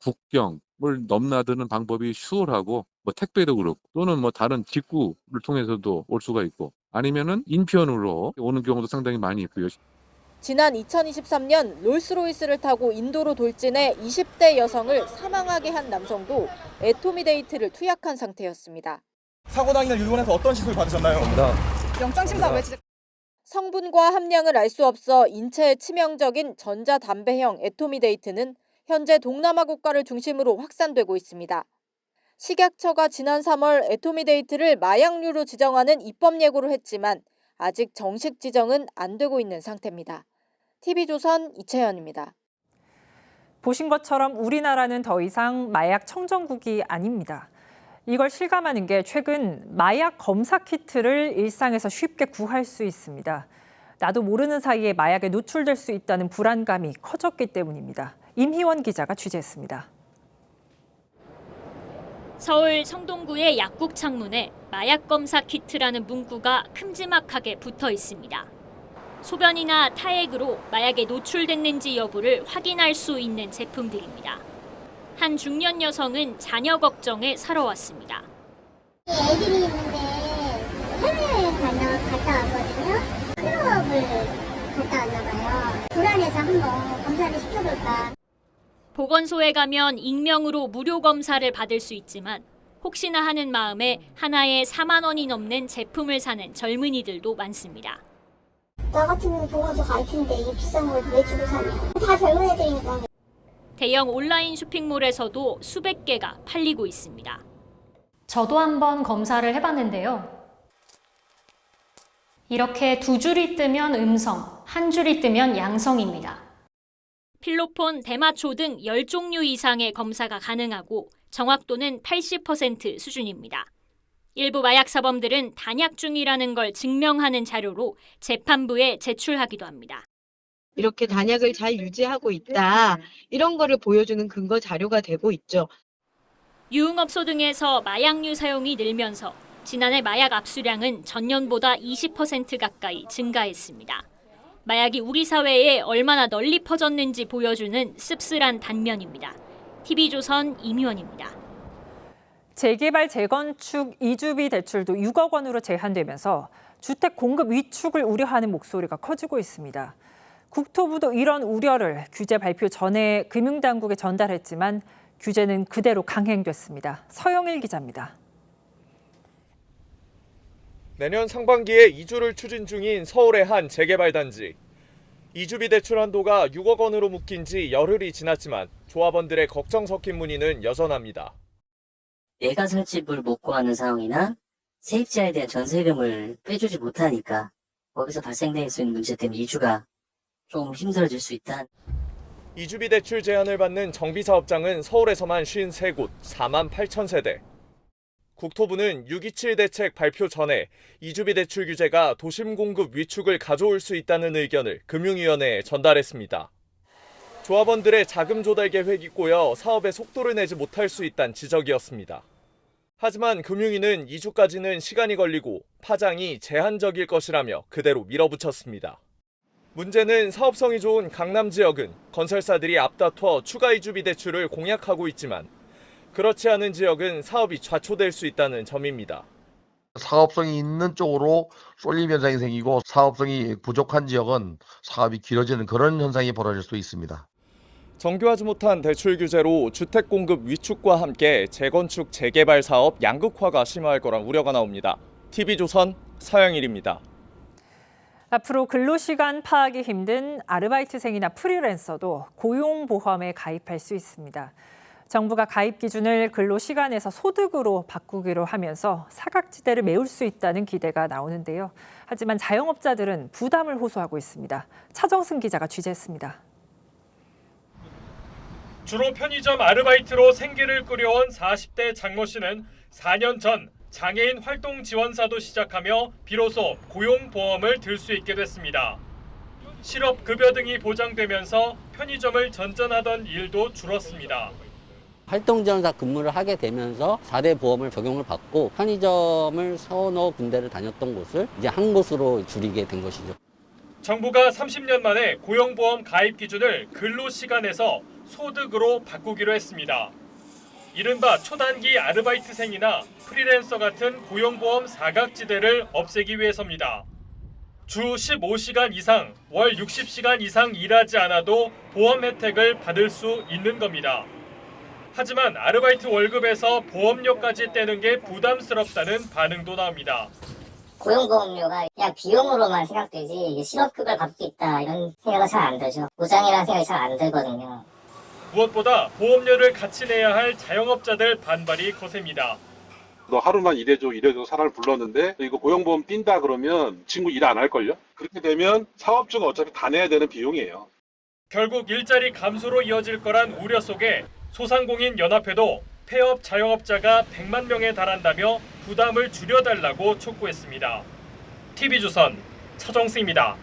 국경을 넘나드는 방법이 수월하고 택배도 그렇고 또는 다른 직구를 통해서도 올 수가 있고 아니면은 인편으로 오는 경우도 상당히 많이 있고요. 지난 2023년 롤스로이스를 타고 인도로 돌진해 20대 여성을 사망하게 한 남성도 에토미데이트를 투약한 상태였습니다. 사고 당일 일본에서 어떤 시술 받으셨나요? 영장심사 왜 성분과 함량을 알 수 없어 인체에 치명적인 전자담배형 에토미데이트는 현재 동남아 국가를 중심으로 확산되고 있습니다. 식약처가 지난 3월 에토미데이트를 마약류로 지정하는 입법 예고를 했지만 아직 정식 지정은 안 되고 있는 상태입니다. TV조선 이채연입니다. 보신 것처럼 우리나라는 더 이상 마약 청정국이 아닙니다. 이걸 실감하는 게 최근 마약 검사 키트를 일상에서 쉽게 구할 수 있습니다. 나도 모르는 사이에 마약에 노출될 수 있다는 불안감이 커졌기 때문입니다. 임희원 기자가 취재했습니다. 서울 성동구의 약국 창문에 마약 검사 키트라는 문구가 큼지막하게 붙어 있습니다. 소변이나 타액으로 마약에 노출됐는지 여부를 확인할 수 있는 제품들입니다. 한 중년 여성은 자녀 걱정에 사러 왔습니다. 애들이 있는데 해외에 갔다 왔거든요. 클럽을 갔다 왔나 봐요. 불안해서 한번 검사를 시켜볼까. 보건소에 가면 익명으로 무료 검사를 받을 수 있지만 혹시나 하는 마음에 하나에 4만 원이 넘는 제품을 사는 젊은이들도 많습니다. 나 같은 경우는 보건소 가르치는데 이 비싼 걸 왜 주고 사냐. 다 젊은 애들이니까. 대형 온라인 쇼핑몰에서도 수백 개가 팔리고 있습니다. 저도 한번 검사를 해봤는데요. 이렇게 2줄이 뜨면 음성, 1줄이 뜨면 양성입니다. 필로폰, 대마초 등 10종류 이상의 검사가 가능하고 정확도는 80% 수준입니다. 일부 마약 사범들은 단약 중이라는 걸 증명하는 자료로 재판부에 제출하기도 합니다. 이렇게 단약을 잘 유지하고 있다. 이런 거를 보여주는 근거 자료가 되고 있죠. 유흥업소 등에서 마약류 사용이 늘면서 지난해 마약 압수량은 전년보다 20% 가까이 증가했습니다. 마약이 우리 사회에 얼마나 널리 퍼졌는지 보여주는 씁쓸한 단면입니다. TV조선 임희원입니다. 재개발, 재건축, 이주비 대출도 6억 원으로 제한되면서 주택 공급 위축을 우려하는 목소리가 커지고 있습니다. 국토부도 이런 우려를 규제 발표 전에 금융당국에 전달했지만 규제는 그대로 강행됐습니다. 서영일 기자입니다. 내년 상반기에 이주를 추진 중인 서울의 한 재개발 단지. 이주비 대출 한도가 6억 원으로 묶인 지 열흘이 지났지만 조합원들의 걱정 섞인 문의는 여전합니다. 내가 살 집을 못 구하는 상황이나 세입자에 대한 전세금을 빼주지 못하니까 거기서 발생될 수 있는 문제 때문에 이주가 좀 힘들어질 수 있다. 이주비 대출 제한을 받는 정비사업장은 서울에서만 53곳, 4만 8천 세대. 국토부는 6.27 대책 발표 전에 이주비 대출 규제가 도심 공급 위축을 가져올 수 있다는 의견을 금융위원회에 전달했습니다. 조합원들의 자금 조달 계획이 꼬여 사업에 속도를 내지 못할 수 있다는 지적이었습니다. 하지만 금융위는 2주까지는 시간이 걸리고 파장이 제한적일 것이라며 그대로 밀어붙였습니다. 문제는 사업성이 좋은 강남 지역은 건설사들이 앞다퉈 추가 이주비 대출을 공약하고 있지만 그렇지 않은 지역은 사업이 좌초될 수 있다는 점입니다. 사업성이 있는 쪽으로 쏠림 현상이 생기고 사업성이 부족한 지역은 사업이 길어지는 그런 현상이 벌어질 수 있습니다. 정교하지 못한 대출 규제로 주택 공급 위축과 함께 재건축 재개발 사업 양극화가 심화할 거란 우려가 나옵니다. TV조선 서영일입니다. 앞으로 근로시간 파악이 힘든 아르바이트생이나 프리랜서도 고용보험에 가입할 수 있습니다. 정부가 가입 기준을 근로시간에서 소득으로 바꾸기로 하면서 사각지대를 메울 수 있다는 기대가 나오는데요. 하지만 자영업자들은 부담을 호소하고 있습니다. 차정승 기자가 취재했습니다. 주로 편의점 아르바이트로 생계를 꾸려온 40대 장모 씨는 4년 전 장애인 활동 지원사도 시작하며 비로소 고용보험을 들 수 있게 됐습니다. 실업급여 등이 보장되면서 편의점을 전전하던 일도 줄었습니다. 활동지원사 근무를 하게 되면서 4대 보험을 적용을 받고 편의점을 서너 군데를 다녔던 곳을 이제 한 곳으로 줄이게 된 것이죠. 정부가 30년 만에 고용보험 가입 기준을 근로시간에서 소득으로 바꾸기로 했습니다. 이른바 초단기 아르바이트생이나 프리랜서 같은 고용보험 사각지대를 없애기 위해서입니다. 주 15시간 이상, 월 60시간 이상 일하지 않아도 보험 혜택을 받을 수 있는 겁니다. 하지만 아르바이트 월급에서 보험료까지 떼는 게 부담스럽다는 반응도 나옵니다. 고용보험료가 그냥 비용으로만 생각되지 실업급여를 받고 있다 이런 생각은 잘 안 들죠. 보장이라는 생각이 잘 안 들거든요. 무엇보다 보험료를 같이 내야 할 자영업자들 반발이 거셉니다. 너 하루만 일해줘 사람을 불렀는데 이거 고용보험 뛴다 그러면 친구 일 안 할걸요? 그렇게 되면 사업주가 어차피 다 내야 되는 비용이에요. 결국 일자리 감소로 이어질 거란 우려 속에 소상공인 연합회도 폐업 자영업자가 100만 명에 달한다며 부담을 줄여달라고 촉구했습니다. TV조선 차정승입니다.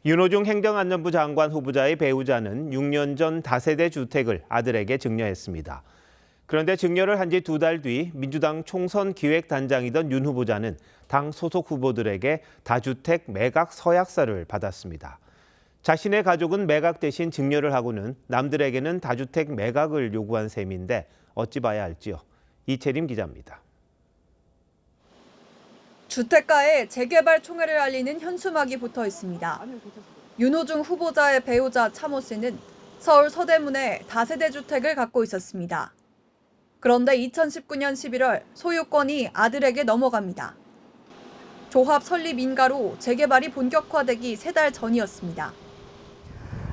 윤호중 행정안전부 장관 후보자의 배우자는 6년 전 다세대 주택을 아들에게 증여했습니다. 그런데 증여를 한 지 2달 뒤 민주당 총선 기획단장이던 윤 후보자는 당 소속 후보들에게 다주택 매각 서약서를 받았습니다. 자신의 가족은 매각 대신 증여를 하고는 남들에게는 다주택 매각을 요구한 셈인데 어찌 봐야 할지요. 이채림 기자입니다. 주택가에 재개발 총애를 알리는 현수막이 붙어 있습니다. 윤호중 후보자의 배우자 차모 씨는 서울 서대문에 다세대 주택을 갖고 있었습니다. 그런데 2019년 11월 소유권이 아들에게 넘어갑니다. 조합 설립 인가로 재개발이 본격화되기 3달 전이었습니다.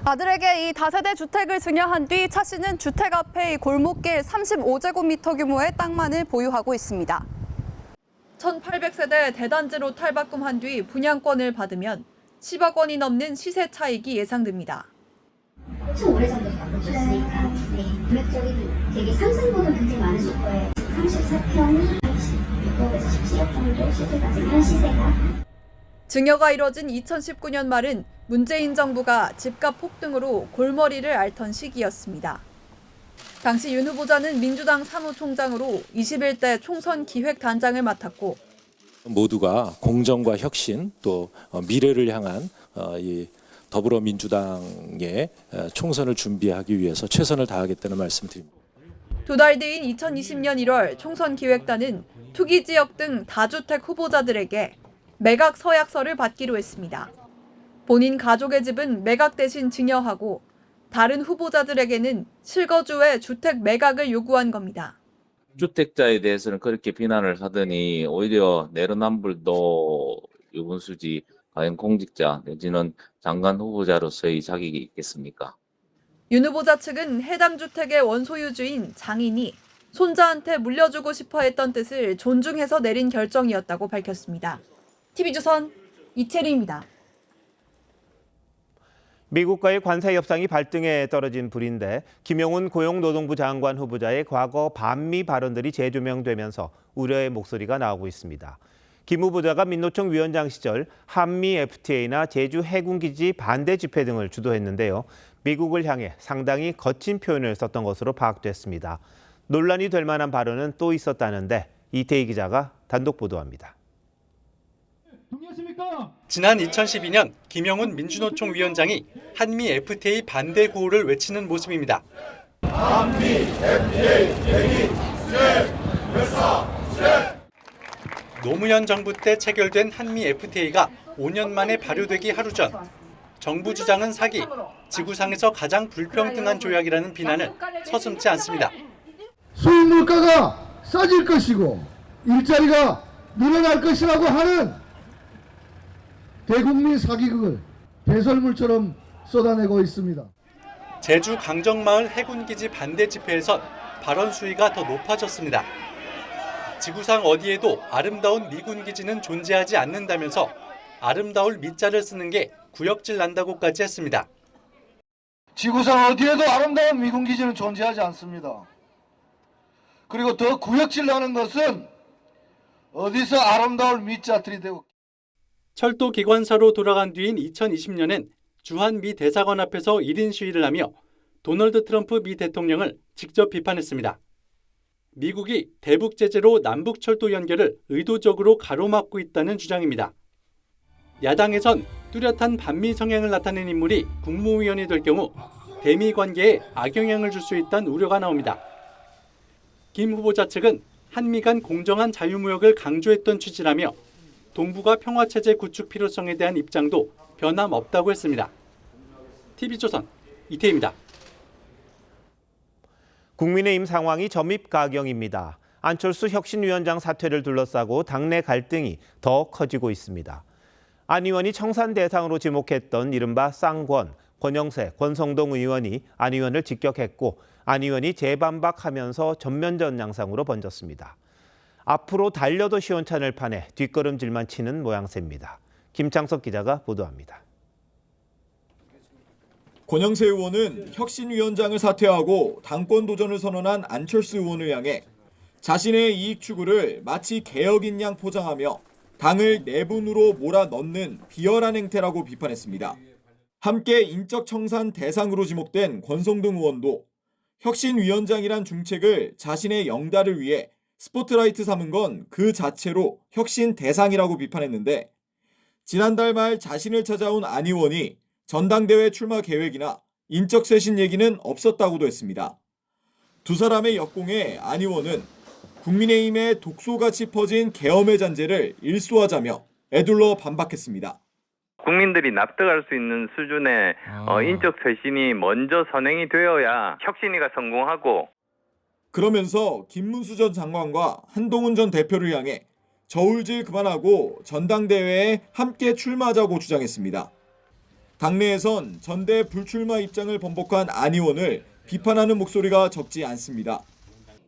아들에게 이 다세대 주택을 증여한 뒤 차 씨는 주택 앞에 골목길 35제곱미터 규모의 땅만을 보유하고 있습니다. 1800세대 대단지로 탈바꿈한 뒤 분양권을 받으면 10억 원이 넘는 시세 차익이 예상됩니다. 엄청 오래전부터 바꾸셨으니까 금액적인 되게 상승분은 굉장히 많으실 거예요. 34평이 16억에서 17억 정도 시세가 지금 현 시세가. 증여가 이뤄진 2019년 말은 문재인 정부가 집값 폭등으로 골머리를 앓던 시기였습니다. 당시 윤 후보자는 민주당 사무총장으로 21대 총선 기획단장을 맡았고 모두가 공정과 혁신 또 미래를 향한 이 더불어민주당의 총선을 준비하기 위해서 최선을 다하겠다는 말씀드립니다. 2달 뒤인 2020년 1월 총선 기획단은 투기 지역 등 다주택 후보자들에게 매각 서약서를 받기로 했습니다. 본인 가족의 집은 매각 대신 증여하고 다른 후보자들에게는 실거주의 주택 매각을 요구한 겁니다. 주택자에 대해서는 그렇게 비난을 하더니 오히려 내로남불도 유분수지 과연 공직자 내지는 장관 후보자로서의 자격이 있겠습니까? 윤 후보자 측은 해당 주택의 원소유주인 장인이 손자한테 물려주고 싶어 했던 뜻을 존중해서 내린 결정이었다고 밝혔습니다. TV조선 이채리입니다. 미국과의 관세 협상이 발등에 떨어진 불인데 김용훈 고용노동부 장관 후보자의 과거 반미 발언들이 재조명되면서 우려의 목소리가 나오고 있습니다. 김 후보자가 민노총 위원장 시절 한미 FTA나 제주 해군기지 반대 집회 등을 주도했는데요. 미국을 향해 상당히 거친 표현을 썼던 것으로 파악됐습니다. 논란이 될 만한 발언은 또 있었다는데 이태희 기자가 단독 보도합니다. 지난 2012년 김용훈 민주노총 위원장이 한미 FTA 반대 구호를 외치는 모습입니다. 한미 FTA 얘기 노무현 정부 때 체결된 한미 FTA가 5년 만에 발효되기 하루 전 정부 주장은 사기, 지구상에서 가장 불평등한 조약이라는 비난은 서슴지 않습니다. 수입 물가가 싸질 것이고 일자리가 늘어날 것이라고 하는 대국민 사기극을 배설물처럼 쏟아내고 있습니다. 제주 강정마을 해군기지 반대 집회에선 발언 수위가 더 높아졌습니다. 지구상 어디에도 아름다운 미군 기지는 존재하지 않는다면서 아름다울 미자를 쓰는 게 구역질 난다고까지 했습니다. 지구상 어디에도 아름다운 미군 기지는 존재하지 않습니다. 그리고 더 구역질 나는 것은 어디서 아름다울 미자 들이대고. 철도 기관사로 돌아간 뒤인 2020년엔 주한 미 대사관 앞에서 1인 시위를 하며 도널드 트럼프 미 대통령을 직접 비판했습니다. 미국이 대북 제재로 남북 철도 연결을 의도적으로 가로막고 있다는 주장입니다. 야당에선 뚜렷한 반미 성향을 나타낸 인물이 국무위원이 될 경우 대미 관계에 악영향을 줄 수 있다는 우려가 나옵니다. 김 후보자 측은 한미 간 공정한 자유무역을 강조했던 취지라며 동북아 평화체제 구축 필요성에 대한 입장도 변함없다고 했습니다. TV조선 이태희입니다. 국민의힘 상황이 점입가경입니다. 안철수 혁신위원장 사퇴를 둘러싸고 당내 갈등이 더 커지고 있습니다. 안 의원이 청산 대상으로 지목했던 이른바 쌍권, 권영세, 권성동 의원이 안 의원을 직격했고 안 의원이 재반박하면서 전면전 양상으로 번졌습니다. 앞으로 달려도 시원찮을 판에 뒷걸음질만 치는 모양새입니다. 김창석 기자가 보도합니다. 권영세 의원은 혁신위원장을 사퇴하고 당권 도전을 선언한 안철수 의원을 향해 자신의 이익 추구를 마치 개혁인 양 포장하며 당을 내분으로 몰아넣는 비열한 행태라고 비판했습니다. 함께 인적 청산 대상으로 지목된 권성동 의원도 혁신위원장이란 중책을 자신의 영달을 위해 스포트라이트 삼은 건 그 자체로 혁신 대상이라고 비판했는데 지난달 말 자신을 찾아온 안 의원이 전당대회 출마 계획이나 인적 쇄신 얘기는 없었다고도 했습니다. 두 사람의 역공에 안 의원은 국민의힘의 독소같이 퍼진 계엄의 잔재를 일소하자며 에둘러 반박했습니다. 국민들이 납득할 수 있는 수준의 인적 쇄신이 먼저 선행이 되어야 혁신위가 성공하고 그러면서 김문수 전 장관과 한동훈 전 대표를 향해 저울질 그만하고 전당대회에 함께 출마하자고 주장했습니다. 당내에선 전대 불출마 입장을 번복한 안 의원을 비판하는 목소리가 적지 않습니다.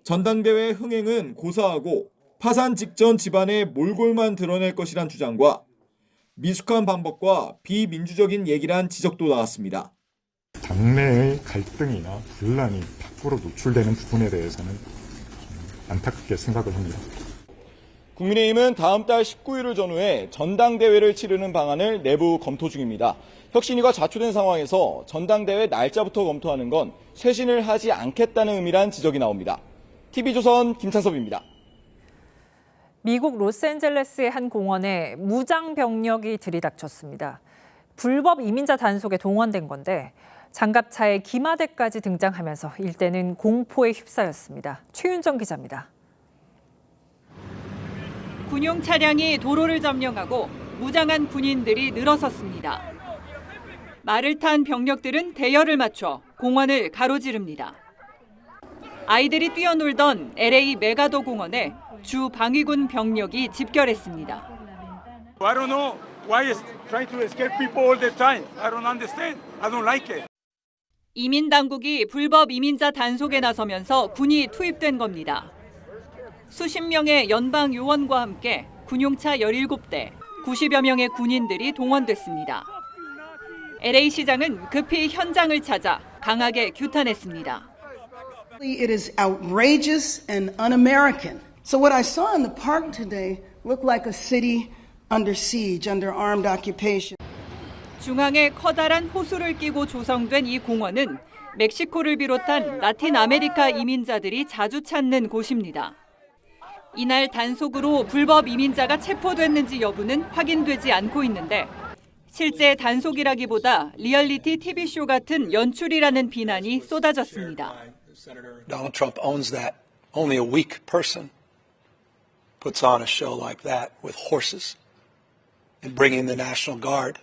전당대회 흥행은 고사하고 파산 직전 집안의 몰골만 드러낼 것이란 주장과 미숙한 반박과 비민주적인 얘기란 지적도 나왔습니다. 당내의 갈등이나 분란이 밖으로 노출되는 부분에 대해서는 안타깝게 생각을 합니다. 국민의힘은 다음 달 19일을 전후해 전당대회를 치르는 방안을 내부 검토 중입니다. 혁신위가 좌초된 상황에서 전당대회 날짜부터 검토하는 건 쇄신을 하지 않겠다는 의미란 지적이 나옵니다. TV조선 김찬섭입니다. 미국 로스앤젤레스의 한 공원에 무장 병력이 들이닥쳤습니다. 불법 이민자 단속에 동원된 건데 장갑차에 기마대까지 등장하면서 일대는 공포에 휩싸였습니다. 최윤정 기자입니다. 군용 차량이 도로를 점령하고 무장한 군인들이 늘어섰습니다. 말을 탄 병력들은 대열을 맞춰 공원을 가로지릅니다. 아이들이 뛰어놀던 LA 메가도 공원에 주 방위군 병력이 집결했습니다. I don't know why is trying to escape people all the time. I don't understand. I don't like it. 이민 당국이 불법 이민자 단속에 나서면서 군이 투입된 겁니다. 수십 명의 연방 요원과 함께 군용차 17대, 90여 명의 군인들이 동원됐습니다. LA시장은 급히 현장을 찾아 강하게 규탄했습니다. It is outrageous and un-American. So what I saw in the park today looked like a city under siege, under armed occupation. 중앙에 커다란 호수를 끼고 조성된 이 공원은 멕시코를 비롯한 라틴 아메리카 이민자들이 자주 찾는 곳입니다. 이날 단속으로 불법 이민자가 체포됐는지 여부는 확인되지 않고 있는데 실제 단속이라기보다 리얼리티 TV쇼 같은 연출이라는 비난이 쏟아졌습니다. Donald Trump owns that. Only a weak person puts on a show like that with horses and bringing the National Guard.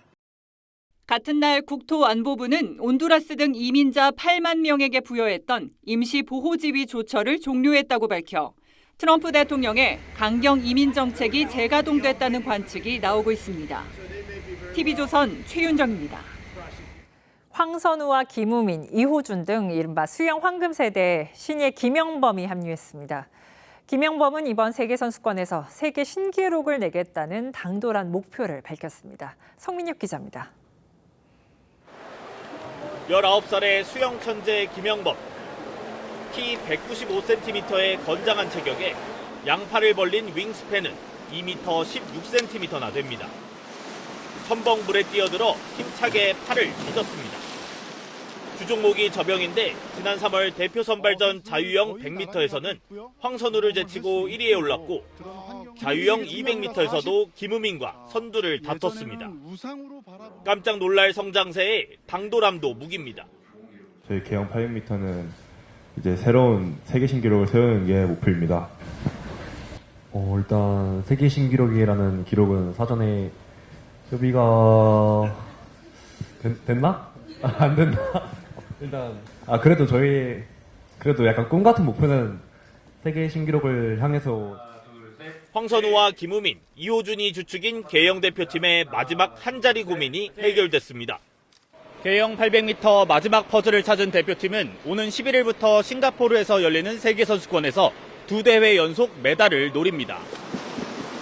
같은 날 국토안보부는 온두라스 등 이민자 8만 명에게 부여했던 임시 보호지위 조처를 종료했다고 밝혀 트럼프 대통령의 강경 이민 정책이 재가동됐다는 관측이 나오고 있습니다. TV조선 최윤정입니다. 황선우와 김우민, 이호준 등 이른바 수영 황금 세대에 신예 김영범이 합류했습니다. 김영범은 이번 세계선수권에서 세계 신기록을 내겠다는 당돌한 목표를 밝혔습니다. 성민혁 기자입니다. 19살의 수영 천재 김영범. 키 195cm의 건장한 체격에 양팔을 벌린 윙스팬은 2m 16cm나 됩니다. 첨벙물에 뛰어들어 힘차게 팔을 빚었습니다. 주종목이 저병인데 지난 3월 대표 선발전 자유형 100m에서는 황선우를 제치고 1위에 올랐고 자유형 200m에서도 김우민과 선두를 다퉜습니다. 깜짝 놀랄 성장세에 당돌함도 무기입니다. 저희 개영 800m는 이제 새로운 세계 신기록을 세우는 게 목표입니다. 일단 세계 신기록이라는 기록은 사전에 협의가 됐나? 안 됐나? 일단 그래도 약간 꿈 같은 목표는 세계 신기록을 향해서. 황선우와 김우민, 이호준이 주축인 개영 대표팀의 마지막 한 자리 고민이 해결됐습니다. 개영 800m 마지막 퍼즐을 찾은 대표팀은 오는 11일부터 싱가포르에서 열리는 세계선수권에서 2대회 연속 메달을 노립니다.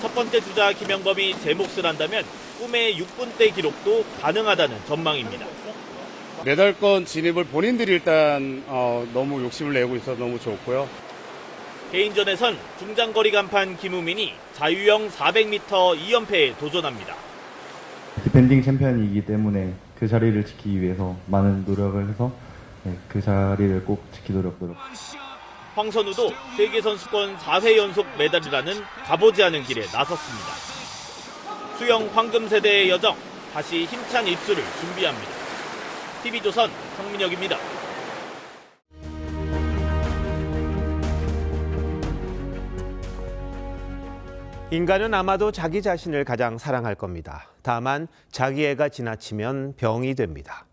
첫 번째 주자 김영범이 제 몫을 한다면 꿈의 6분대 기록도 가능하다는 전망입니다. 메달권 진입을 본인들이 일단 너무 욕심을 내고 있어서 너무 좋고요. 개인전에선 중장거리 간판 김우민이 자유형 400m 2연패에 도전합니다. 디펜딩 챔피언이기 때문에 그 자리를 지키기 위해서 많은 노력을 해서 그 자리를 꼭 지키도록 노력. 황선우도 세계선수권 4회 연속 메달이라는 가보지 않은 길에 나섰습니다. 수영 황금세대의 여정, 다시 힘찬 입수를 준비합니다. TV조선 성민혁입니다. 인간은 아마도 자기 자신을 가장 사랑할 겁니다. 다만 자기애가 지나치면 병이 됩니다.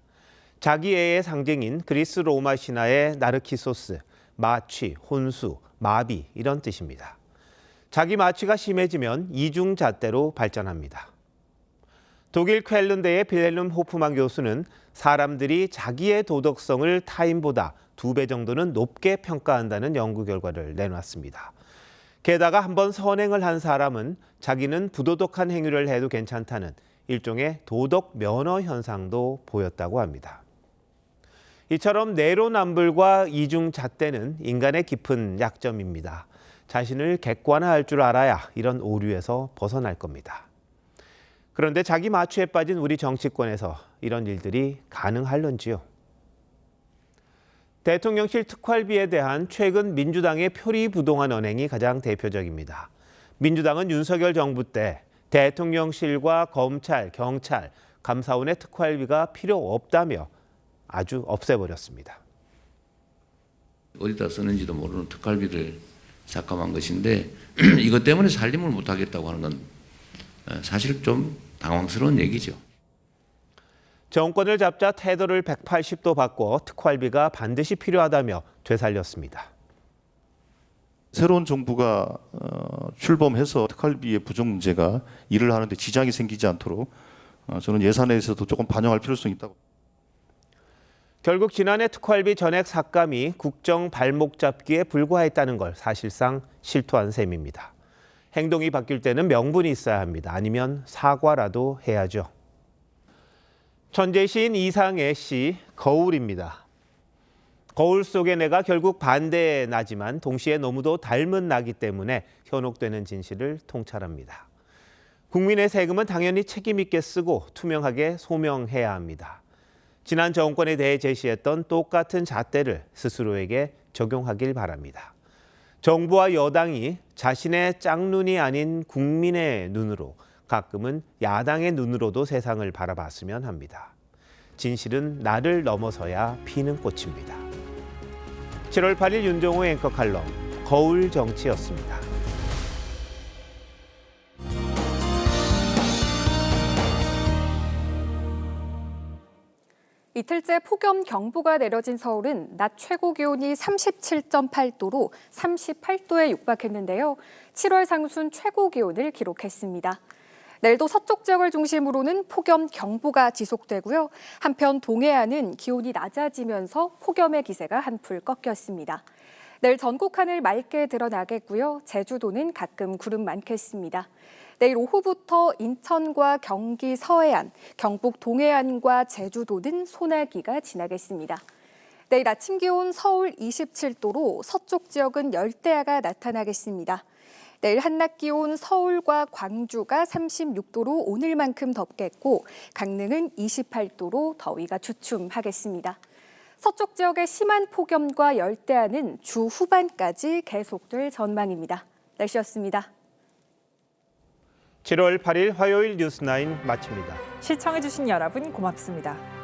자기애의 상징인 그리스 로마 신화의 나르키소스, 마취, 혼수, 마비 이런 뜻입니다. 자기 마취가 심해지면 이중잣대로 발전합니다. 독일 쾰른대의 빌헬름 호프만 교수는 사람들이 자기의 도덕성을 타인보다 2배 정도는 높게 평가한다는 연구 결과를 내놨습니다. 게다가 한번 선행을 한 사람은 자기는 부도덕한 행위를 해도 괜찮다는 일종의 도덕 면허 현상도 보였다고 합니다. 이처럼 내로남불과 이중잣대는 인간의 깊은 약점입니다. 자신을 객관화할 줄 알아야 이런 오류에서 벗어날 겁니다. 그런데 자기 마취에 빠진 우리 정치권에서 이런 일들이 가능할런지요? 대통령실 특활비에 대한 최근 민주당의 표리부동한 언행이 가장 대표적입니다. 민주당은 윤석열 정부 때 대통령실과 검찰, 경찰, 감사원의 특활비가 필요 없다며 아주 없애버렸습니다. 어디다 쓰는지도 모르는 특활비를 삭감한 것인데 이것 때문에 살림을 못하겠다고 하는 건 사실 좀 당황스러운 얘기죠. 정권을 잡자 태도를 180도 바꿔 특활비가 반드시 필요하다며 되살렸습니다. 새로운 정부가 출범해서 특활비의 부족 문제가 일을 하는데 지장이 생기지 않도록 저는 예산에서도 조금 반영할 필요성이 있다고. 결국 지난해 특활비 전액 삭감이 국정 발목 잡기에 불과했다는 걸 사실상 실토한 셈입니다. 행동이 바뀔 때는 명분이 있어야 합니다. 아니면 사과라도 해야죠. 천재시인 이상의 시 거울입니다. 거울 속의 내가 결국 반대의 나지만 동시에 너무도 닮은 나기 때문에 현혹되는 진실을 통찰합니다. 국민의 세금은 당연히 책임 있게 쓰고 투명하게 소명해야 합니다. 지난 정권에 대해 제시했던 똑같은 잣대를 스스로에게 적용하길 바랍니다. 정부와 여당이 자신의 짝눈이 아닌 국민의 눈으로, 가끔은 야당의 눈으로도 세상을 바라봤으면 합니다. 진실은 나를 넘어서야 피는 꽃입니다. 7월 8일 윤정호 앵커 칼럼 거울 정치였습니다. 이틀째 폭염 경보가 내려진 서울은 낮 최고 기온이 37.8도로 38도에 육박했는데요. 7월 상순 최고 기온을 기록했습니다. 내일도 서쪽 지역을 중심으로는 폭염 경보가 지속되고요. 한편 동해안은 기온이 낮아지면서 폭염의 기세가 한풀 꺾였습니다. 내일 전국 하늘 맑게 드러나겠고요. 제주도는 가끔 구름 많겠습니다. 내일 오후부터 인천과 경기 서해안, 경북 동해안과 제주도는 소나기가 지나겠습니다. 내일 아침 기온 서울 27도로 서쪽 지역은 열대야가 나타나겠습니다. 내일 한낮 기온 서울과 광주가 36도로 오늘만큼 덥겠고 강릉은 28도로 더위가 주춤하겠습니다. 서쪽 지역의 심한 폭염과 열대야는 주 후반까지 계속될 전망입니다. 날씨였습니다. 7월 8일 화요일 뉴스9 마칩니다. 시청해주신 여러분 고맙습니다.